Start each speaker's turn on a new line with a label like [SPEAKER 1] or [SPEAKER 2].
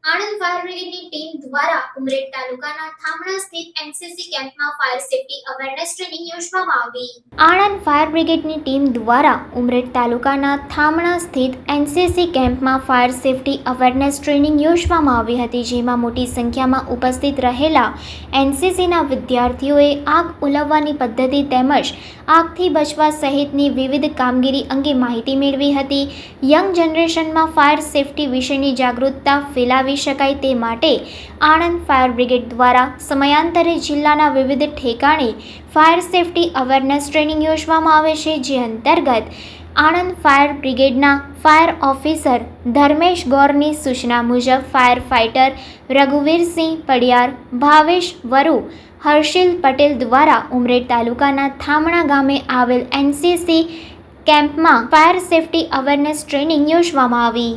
[SPEAKER 1] Anand fire બ્રિગેડની team દ્વારા ઉમરેઠ તાલુકાના થામણા સ્થિત એનસીસી કેમ્પમાં ફાયર સેફટી અવેરનેસ ટ્રેનિંગ યોજવામાં આવી. આણંદ ફાયર બ્રિગેડની ટીમ દ્વારા ઉમરેઠ તાલુકાના થામણા સ્થિત એનસીસી કેમ્પમાં ફાયર સેફટી અવેરનેસ ટ્રેનિંગ યોજવામાં આવી હતી, જેમાં મોટી સંખ્યામાં ઉપસ્થિત રહેલા એનસીસીના વિદ્યાર્થીઓએ આગ ઓલવવાની પદ્ધતિ તેમજ આગથી બચવા સહિતની વિવિધ કામગીરી અંગે માહિતી મેળવી હતી. યંગ જનરેશનમાં ફાયર સેફટી વિશેની જાગૃતતા ફેલાવી શકાય તે માટે આણંદ ફાયર બ્રિગેડ દ્વારા સમયાંતરે જિલ્લાના વિવિધ ઠેકાણે ફાયર સેફટી અવેરનેસ ટ્રેનિંગ યોજવામાં આવે છે, જે અંતર્ગત આણંદ ફાયર બ્રિગેડના ફાયર ઓફિસર ધર્મેશ ગોરની સૂચના મુજબ ફાયર ફાઇટર રઘુવીરસિંહ પડિયાર, ભાવેશ વરુ, હર્ષિલ પટેલ દ્વારા ઉમરેઠ તાલુકાના થામણા ગામે આવેલ એનસીસી કેમ્પમાં ફાયર સેફટી અવેરનેસ ટ્રેનિંગ યોજવામાં આવી.